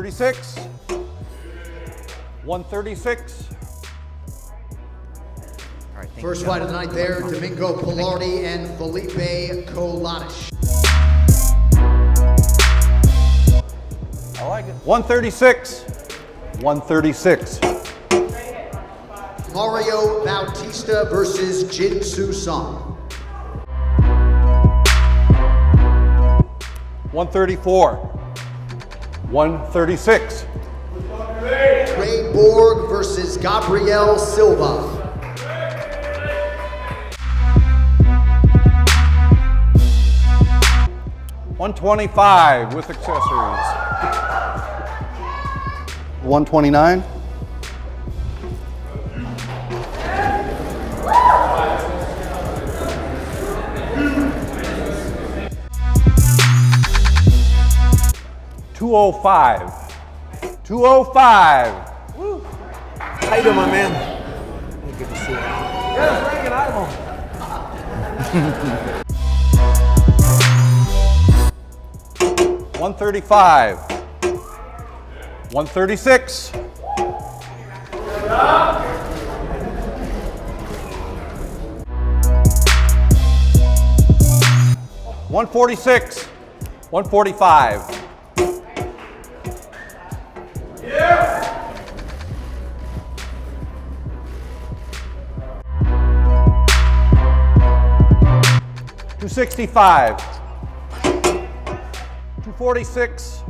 136. 136. All right, first fight of the night there, Domingo Pilardi and Felipe Kolanis. I like it. 136. 136. Mario Bautista versus Jin Soo Song. 134. 136. Ray Borg versus Gabriel Silva. 125 with accessories. 129. 205. 205. Woo. How you doing, my man? Good to see you. Yeah, Frank and Idaho. 135. 136. 146. 145. Yeah. 265. 246.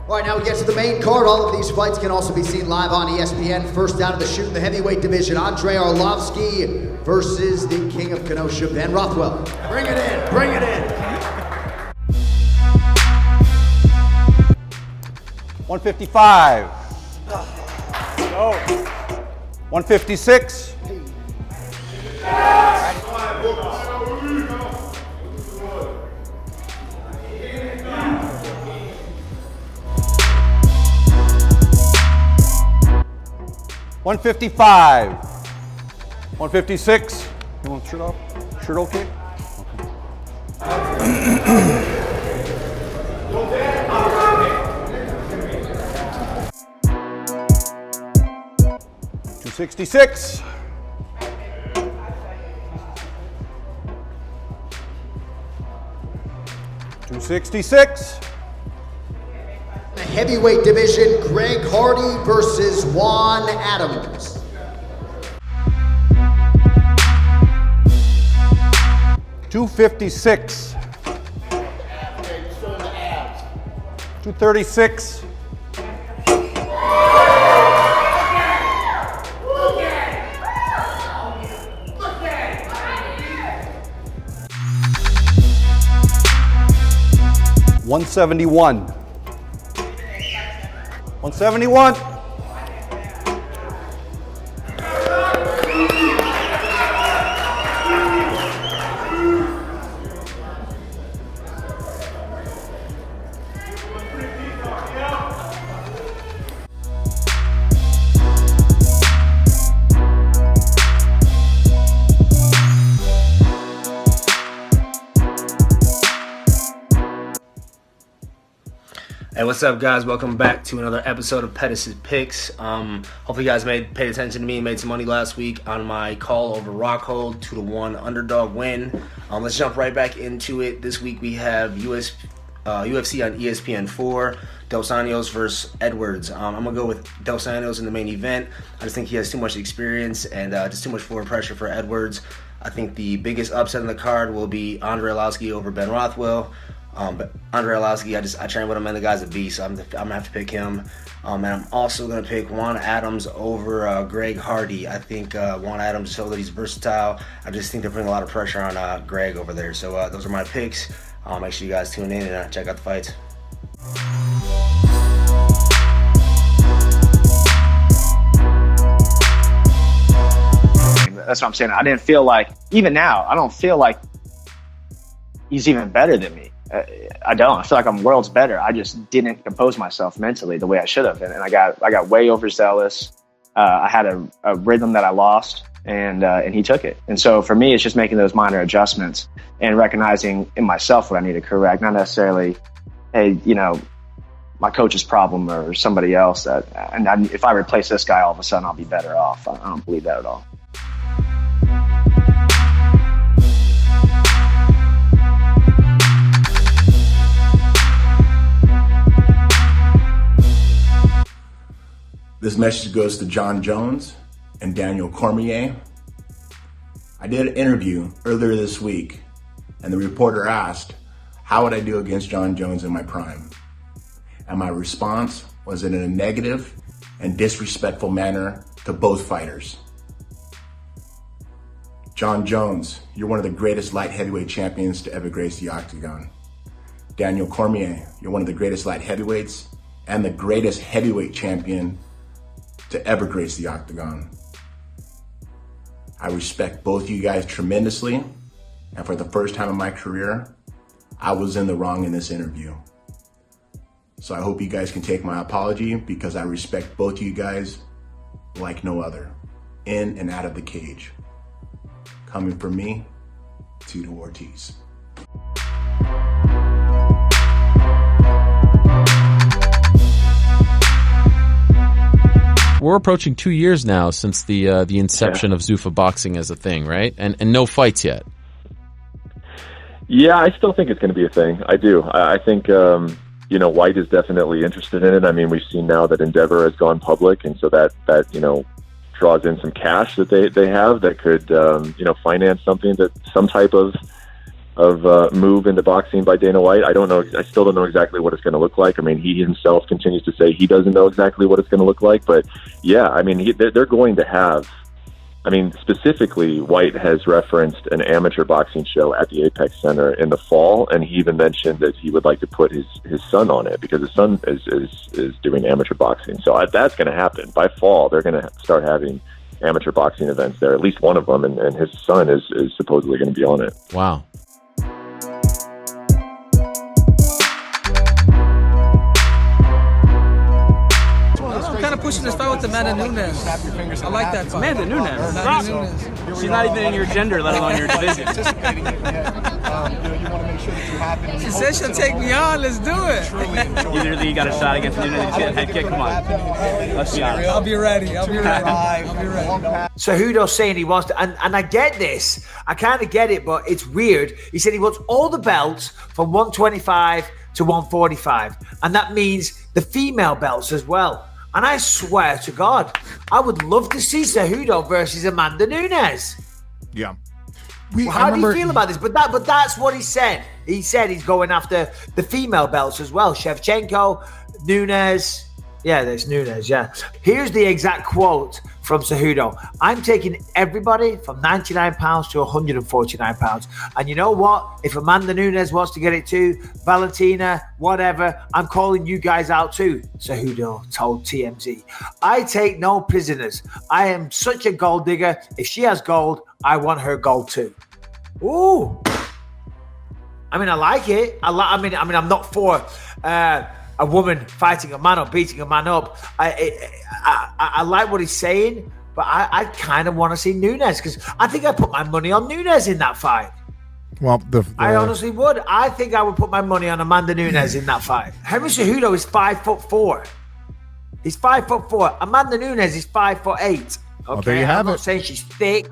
All right, now we get to the main card. All of these fights can also be seen live on ESPN. First out of the shoot in the heavyweight division, Andrei Arlovski versus the king of Kenosha, Ben Rothwell. Bring it in, bring it in. 155. 156. 155. 156. You want the shirt off? Shirt okay? $266. $266. The heavyweight division, Greg Hardy versus Juan Adams. 256. 236. 171. 171. 'Hey, what's up, guys? Welcome back to another episode of Pettis' Picks. Hopefully you guys paid attention to me and made some money last week on my call over Rockhold, 2-1 underdog win. Let's jump right back into it. This week we have UFC on ESPN 4, Dos Anjos versus Edwards. I'm going to go with Dos Anjos in the main event. I just think he has too much experience and just too much forward pressure for Edwards. I think the biggest upset in the card will be Andrei Arlovski over Ben Rothwell. But Andrei Arlovski, I train with him, and the guy's a beast, so I'm going to have to pick him. And I'm also going to pick Juan Adams over Greg Hardy. I think Juan Adams showed that he's versatile. I just think they're putting a lot of pressure on Greg over there. So those are my picks. Make sure you guys tune in and check out the fights. That's what I'm saying. I didn't feel like, even now, I don't feel like he's even better than me. I don't. I feel like I'm worlds better. I just didn't compose myself mentally the way I should have, and I got way overzealous. I had a rhythm that I lost, and he took it. And so for me, it's just making those minor adjustments and recognizing in myself what I need to correct. Not necessarily, hey, my coach's problem or somebody else. If I replace this guy, all of a sudden I'll be better off. I don't believe that at all. This message goes to Jon Jones and Daniel Cormier. I did an interview earlier this week, and the reporter asked, how would I do against Jon Jones in my prime? And my response was in a negative and disrespectful manner to both fighters. Jon Jones, you're one of the greatest light heavyweight champions to ever grace the octagon. Daniel Cormier, you're one of the greatest light heavyweights and the greatest heavyweight champion to ever grace the octagon. I respect both you guys tremendously, and for the first time in my career, I was in the wrong in this interview. So I hope you guys can take my apology, because I respect both you guys like no other, in and out of the cage. Coming from me, Cejudo Ortiz. We're approaching 2 years now since the inception of ZUFFA boxing as a thing, right? And no fights yet. Yeah, I still think it's going to be a thing. I do. I think White is definitely interested in it. I mean, we've seen now that Endeavor has gone public, and so that draws in some cash that they have that could finance some type of move into boxing by Dana White. I don't know. I still don't know exactly what it's going to look like. I mean, he himself continues to say he doesn't know exactly what it's going to look like. But yeah, I mean, they're going to have. I mean, specifically, White has referenced an amateur boxing show at the Apex Center in the fall, and he even mentioned that he would like to put his son on it because his son is doing amateur boxing. So that's going to happen. By fall, they're going to start having amateur boxing events there, at least one of them, and his son is supposedly going to be on it. Wow. Pushing this fight with Amanda Nunes. I like that fight. Amanda Nunes? She's not even in your gender, let alone your division. She said she'll take me on. Let's do it. You literally got a shot against Nunes and she had a head kick. Come on. Let's be honest. I'll be ready. Cejudo saying he wants to, and I get this. I kind of get it, but it's weird. He said he wants all the belts from 125 to 145, and that means the female belts as well. And I swear to God, I would love to see Cejudo versus Amanda Nunes. Yeah. How do you feel about this? But that's what he said. He said he's going after the female belts as well. Shevchenko, Nunes. Yeah, there's Nunes, yeah. Here's the exact quote from Cejudo. I'm taking everybody from 99 pounds to 149 pounds. And you know what? If Amanda Nunes wants to get it too, Valentina, whatever, I'm calling you guys out too, Cejudo told TMZ. I take no prisoners. I am such a gold digger. If she has gold, I want her gold too. Ooh. I mean, I like it. I mean, I'm not for a woman fighting a man or beating a man up. I like what he's saying, but I kind of want to see Nunes because I think I put my money on Nunes in that fight. Well, I honestly would. I think I would put my money on Amanda Nunes in that fight. Henry Cejudo is 5'4". He's 5'4". Amanda Nunes is 5'8". Okay, well, there you have I'm not saying she's thick.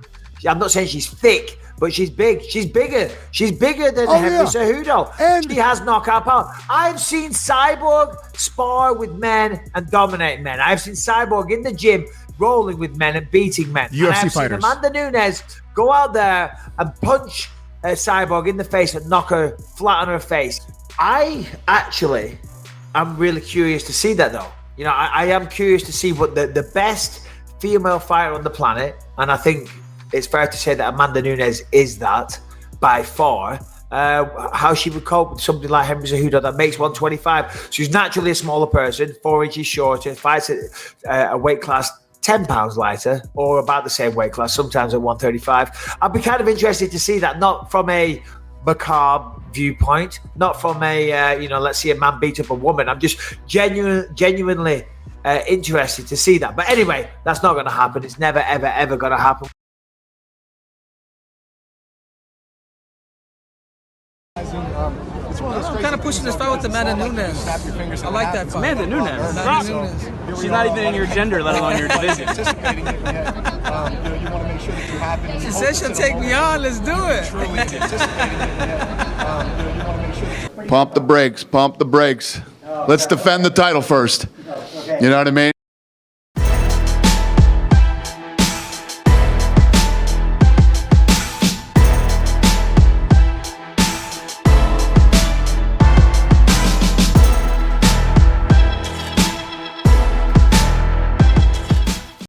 I'm not saying she's thick, but she's big. She's bigger. She's bigger than Henry Cejudo. And she has knockout power. I've seen Cyborg spar with men and dominate men. I've seen Cyborg in the gym rolling with men and beating men. UFC and I've fighters. seen Amanda Nunes go out there and punch Cyborg in the face and knock her flat on her face. I'm really curious to see that though. You know, I am curious to see what the best female fighter on the planet, and I think it's fair to say that Amanda Nunes is that by far. How she would cope with somebody like Henry Cejudo that makes 125. She's naturally a smaller person, 4 inches shorter, fights at a weight class 10 pounds lighter or about the same weight class, sometimes at 135. I'd be kind of interested to see that, not from a macabre viewpoint, not from a, let's see a man beat up a woman. I'm just genuinely interested to see that. But anyway, that's not going to happen. It's never, ever, ever going to happen. I'm kind of pushing this fight with Amanda Nunes. I like that fight. Amanda Nunes. Amanda Nunes. She's not even in your gender, let alone your division. She said she'll take me on. Let's do it. Pump the brakes. Pump the brakes. Let's defend the title first. You know what I mean?